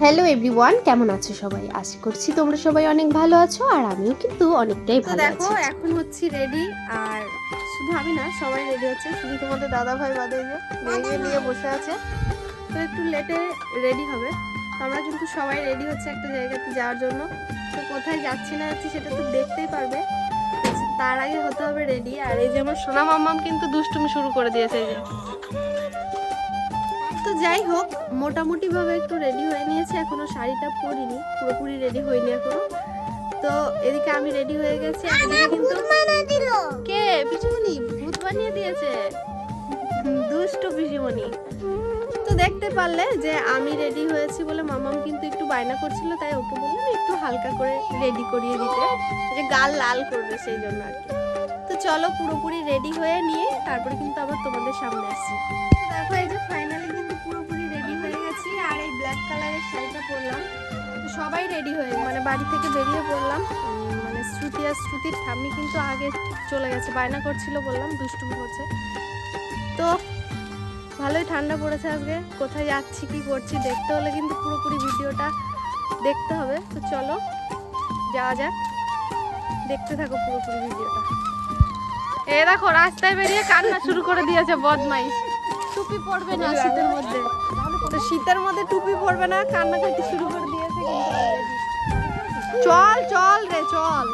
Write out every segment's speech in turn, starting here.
Hello everyone, কেমন আছো সবাই? আশা করছি তোমরা সবাই অনেক ভালো আছো আর আমিও কিন্তু অনেকটাই ভালো আছি। দেখো এখন হচ্ছি রেডি, আর শুধু আমি না, সবাই রেডি হচ্ছে, শুধু তোমাদের দাদা ভাই বাদে যে মেয়ে নিয়ে বসে আছে। তো একটু লেটে রেডি হবে। তো আমরা কিন্তু সবাই রেডি হচ্ছে একটা জায়গাতে যাওয়ার জন্য। তো কোথায় যাচ্ছি না যাচ্ছি সেটা তো দেখতেই পারবে, তার আগে হতে হবে রেডি। আর এই যে আমার সোনা মাম্মাম কিন্তু দুষ্টুমি শুরু করে দিয়েছে এই যে। তো যাই হোক, মোটামুটি ভাবে একটু রেডি হয়ে নিয়েছে, এখনো শাড়িটা পরিনি, পুরোপুরি রেডি হয়নি এখনো। তো এদিকে আমি রেডি হয়ে গেছি, কিন্তু কে পিসিমণি ভূত বানিয়ে দিয়েছে, দুষ্টু পিসিমণি। তো দেখতে পারলে যে আমি রেডি হয়েছি বলে মামাম কিন্তু একটু বায়না করছিল, তাই ওকে বললাম একটু হালকা করে রেডি করিয়ে দিতে, যে গাল লাল করবে সেই জন্য আর কি। তো চলো পুরোপুরি রেডি হয়ে নিয়ে তারপরে কিন্তু আবার তোমাদের সামনে আসছি। তো দেখো এই যে ফাইনালি কিন্তু পুরোপুরি রেডি হয়ে গেছি, আর এই ব্ল্যাক কালারের শাড়িটা পরলাম। তো সবাই রেডি হয়ে মানে বাড়ি থেকে বেরিয়ে পড়লাম। মানে শ্রুতি আর শ্রুতির ঠাম্মি কিন্তু আগে চলে গেছে, বায়না করছিল বললাম, দুষ্টুমি করছে। তো ভালোই ঠান্ডা পড়েছে আজকে, কোথায় যাচ্ছি কি করছি দেখতে হলে কিন্তু পুরোপুরি ভিডিওটা দেখতে হবে। তো চলো যাওয়া যাক, দেখতে থাকো পুরোপুরি ভিডিওটা। এই দেখো রাস্তায় বেরিয়ে কান্না শুরু করে দিয়েছে বদমাইশ। টুপি পরবে না শীতের মধ্যে, তো শীতের মধ্যে টুপি পরবে না, কান্নাকাটি শুরু করে দিয়েছে। চল চল রে চল।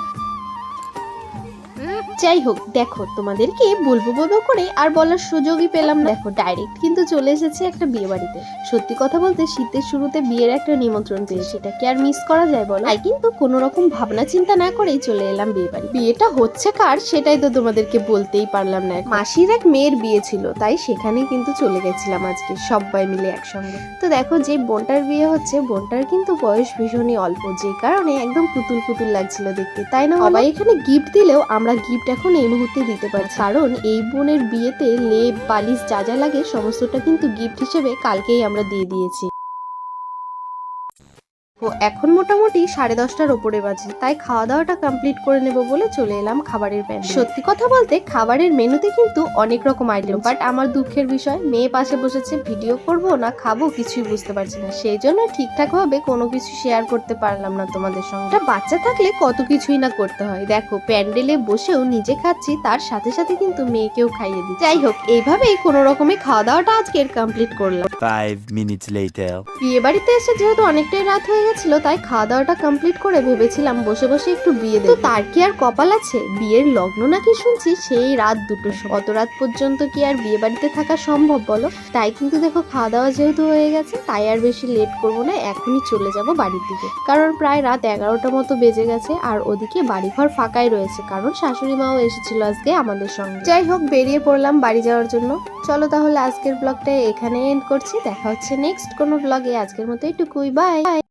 যাই হোক, দেখো তোমাদেরকে বলবো বলবো করে আর বলার সুযোগই পেলাম না। দেখো ডাইরেক্ট কিন্তু চলে এসেছে একটা বিয়ে বাড়িতে। সত্যি কথা বলতে শীতের শুরুতে বিয়ের একটা নিমন্ত্রণ পেয়েছি, সেটা কি আর মিস করা যায় বলো? তাই কিন্তু কোনো রকম ভাবনা চিন্তা না করেই চলে এলাম বিয়ে বাড়ি। বিয়েটা হচ্ছে কার সেটাই তো তোমাদেরকে বলতেই পারলাম না। মাসির এক মেয়ের বিয়ে ছিল, তাই সেখানেই কিন্তু চলে গেছিলাম আজকে সবাই মিলে একসঙ্গে। তো দেখো যে বোনটার বিয়ে হচ্ছে, বোনটার কিন্তু বয়স ভীষণই অল্প, যে কারণে একদম পুতুল পুতুল লাগছিল দেখতে, তাই না? সবাই এখানে গিফট দিলেও আমরা গিফট এখন এই মুহূর্তে দিতে পারছি, কারণ এই বোনের বিয়েতে লেপ বালিশ যা যা লাগে সমস্তটা কিন্তু গিফট হিসেবে কালকেই আমরা দিয়ে দিয়েছি। এখন মোটামুটি 10:30টার ওপরে বাজে, তাই খাওয়া দাওয়াটা কমপ্লিট করে নেব বলে চলে এলাম খাবারের প্যান্ডেলে। সত্যি কথা বলতে খাবারের মেনুতে কিন্তু অনেক রকম আইটেম, বাট আমার দুঃখের বিষয় মেয়ে পাশে বসেছে, ভিডিও করব না খাবো কিছুই বুঝতে পারছি না, সেই জন্য ঠিকঠাক ভাবে কোনো কিছু শেয়ার করতে পারলাম না তোমাদের সঙ্গে। একটা বাচ্চা থাকলে কত কিছুই না করতে হয়। দেখো প্যান্ডেলে বসেও নিজে খাচ্ছি, তার সাথে সাথে কিন্তু মেয়েকেও খাইয়ে দিই। যাই হোক, এইভাবেই কোনো রকমে খাওয়া দাওয়াটা আজকের কমপ্লিট করলাম। 5 minutes later. বিয়ে বাড়িতে এসে যেহেতু অনেকটাই রাত হয়ে গেছিল, তাই খাওয়া দাওয়াটা কমপ্লিট করে ভেবেছিলাম বসে বসে একটু বিয়ে দেব। তার কি আর কপাল আছে, বিয়ের লগ্ন নাকি শুনছি সেই রাত 2টোর সময়। অত রাত পর্যন্ত কি আর বিয়ে বাড়িতে থাকা সম্ভব বলো? তাই কিন্তু দেখো খাওয়া দাওয়া যেহেতু হয়ে গেছে, তাই আর বেশি লেট করবো না, এখনই চলে যাব বাড়ির দিকে, কারণ প্রায় রাত 11টা মতো বেজে গেছে। আর ওদিকে বাড়িঘর ফাঁকাই রয়েছে, কারণ শাশুড়ি মাও এসেছিল আজকে আমাদের সঙ্গে। যাই হোক, বেরিয়ে পড়লাম বাড়ি যাওয়ার জন্য। চলো তাহলে আজকের ব্লগটা এখানে এন্ড করছি, দেখা হচ্ছে নেক্সট কোনো ব্লগে। আজকের মতো এটুকুই, বাই।